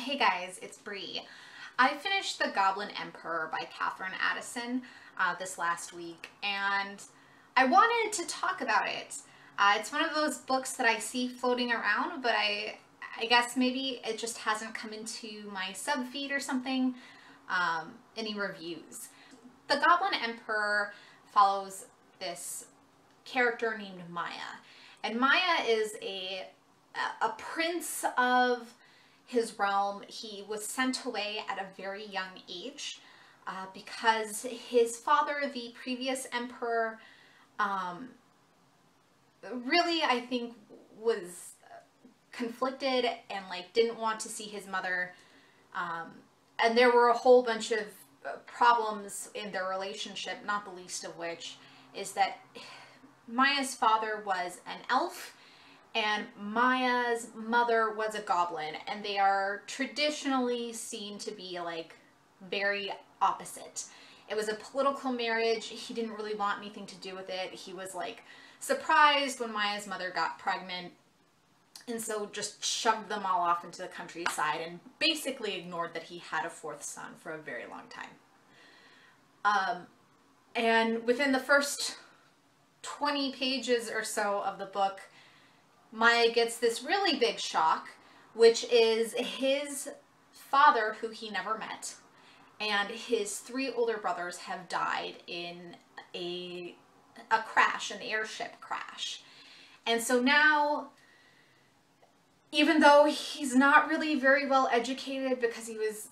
Hey guys, it's Bree. I finished The Goblin Emperor by Katherine Addison this last week, and I wanted to talk about it. It's one of those books that I see floating around, but I guess maybe it just hasn't come into my sub feed or something, any reviews. The Goblin Emperor follows this character named Maya, and Maya is a prince of his realm. He was sent away at a very young age because his father, the previous emperor, really, I think, was conflicted and didn't want to see his mother, and there were a whole bunch of problems in their relationship, not the least of which is that Maya's father was an elf and Maya's mother was a goblin, and they are traditionally seen to be very opposite. It was a political marriage. He didn't really want anything to do with it. He was surprised when Maya's mother got pregnant, and so just shoved them all off into the countryside and basically ignored that he had a fourth son for a very long time. And within the first 20 pages or so of the book, Maya gets this really big shock, which is his father, who he never met, and his three older brothers have died in a crash, an airship crash. And so now, even though he's not really very well educated because he was,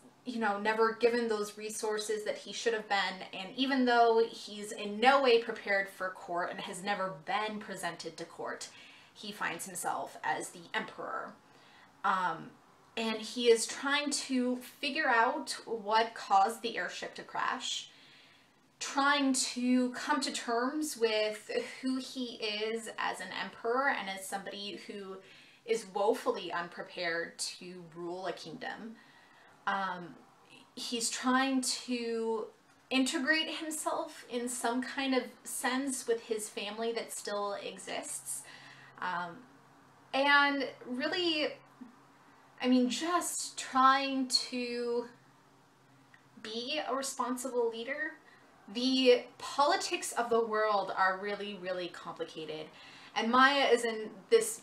never given those resources that he should have been, and even though he's in no way prepared for court and has never been presented to court, he finds himself as the emperor. And he is trying to figure out what caused the airship to crash, trying to come to terms with who he is as an emperor and as somebody who is woefully unprepared to rule a kingdom. He's trying to integrate himself in some kind of sense with his family that still exists. And really, just trying to be a responsible leader. The politics of the world are really, really complicated. And Maya is in this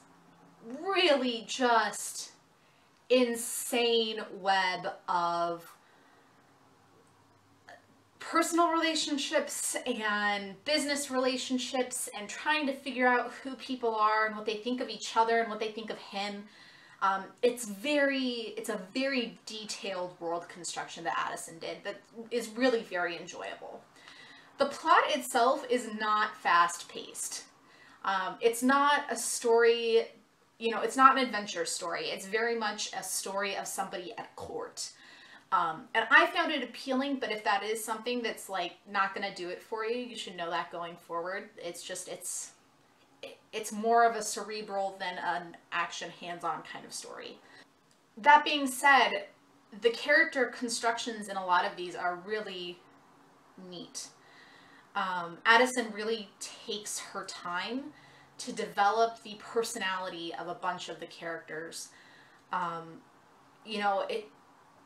really just insane web of personal relationships and business relationships and trying to figure out who people are and what they think of each other and what they think of him. It's a very detailed world construction that Addison did that is really very enjoyable. The plot itself is not fast-paced. It's not a story, it's not an adventure story. It's very much a story of somebody at court. And I found it appealing, but if that is something that's not gonna do it for you, you should know that going forward. It's more of a cerebral than an action hands-on kind of story. That being said, the character constructions in a lot of these are really neat. Addison really takes her time to develop the personality of a bunch of the characters.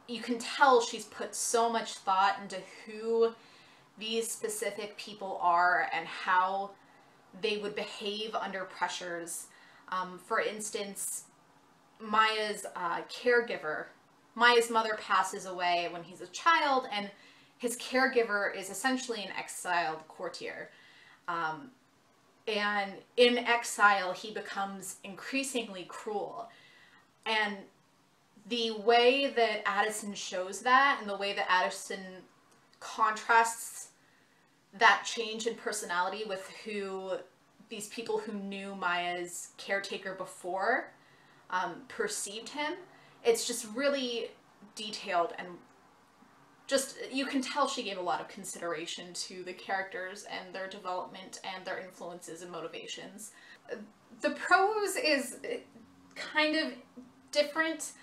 You can tell she's put so much thought into who these specific people are and how they would behave under pressures. For instance, Maya's caregiver. Maya's mother passes away when he's a child, and his caregiver is essentially an exiled courtier. And in exile, he becomes increasingly cruel. And the way that Addison shows that, and the way that Addison contrasts that change in personality with who these people who knew Maya's caretaker before perceived him, it's just really detailed, and just, you can tell she gave a lot of consideration to the characters and their development and their influences and motivations. The prose is kind of different.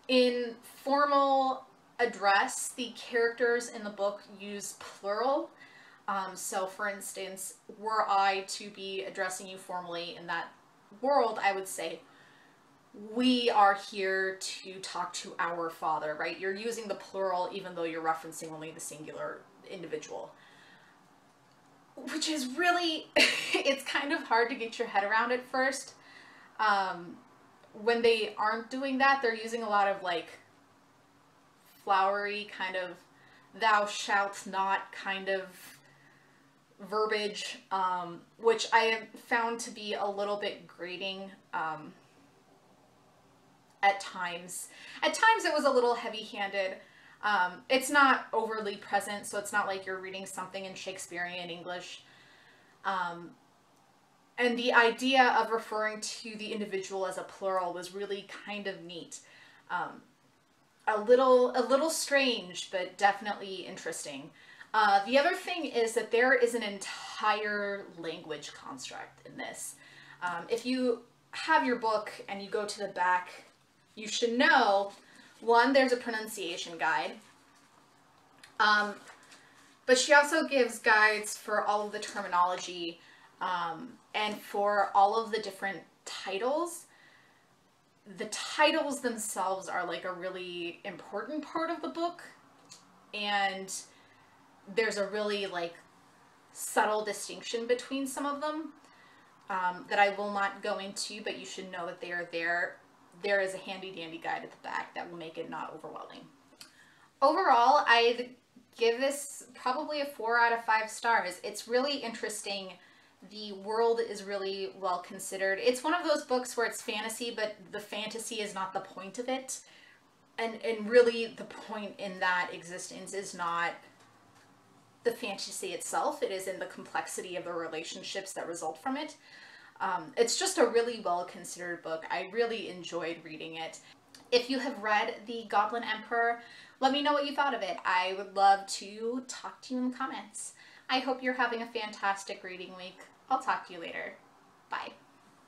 In formal address, the characters in the book use plural. So for instance, were I to be addressing you formally in that world, I would say, we are here to talk to our father, right? You're using the plural even though you're referencing only the singular individual. Which is really, it's kind of hard to get your head around at first. When they aren't doing that, they're using a lot of like flowery kind of thou shalt not kind of verbiage, which I have found to be a little bit grating at times. At times it was a little heavy-handed. It's not overly present, so it's not like you're reading something in Shakespearean English. And the idea of referring to the individual as a plural was really kind of neat. A little strange, but definitely interesting. The other thing is that there is an entire language construct in this. If you have your book and you go to the back, you should know, one, there's a pronunciation guide. But she also gives guides for all of the terminology and for all of the different titles. The titles themselves are like a really important part of the book, and there's a really like subtle distinction between some of them that I will not go into, but you should know that they are there. There is a handy dandy guide at the back that will make it not overwhelming. Overall, I'd give this probably a 4 out of 5 stars. It's really interesting. The world is really well considered. It's one of those books where it's fantasy, but the fantasy is not the point of it. And really the point in that existence is not the fantasy itself. It is in the complexity of the relationships that result from it. It's just a really well considered book. I really enjoyed reading it. If you have read The Goblin Emperor, let me know what you thought of it. I would love to talk to you in the comments. I hope you're having a fantastic reading week. I'll talk to you later. Bye.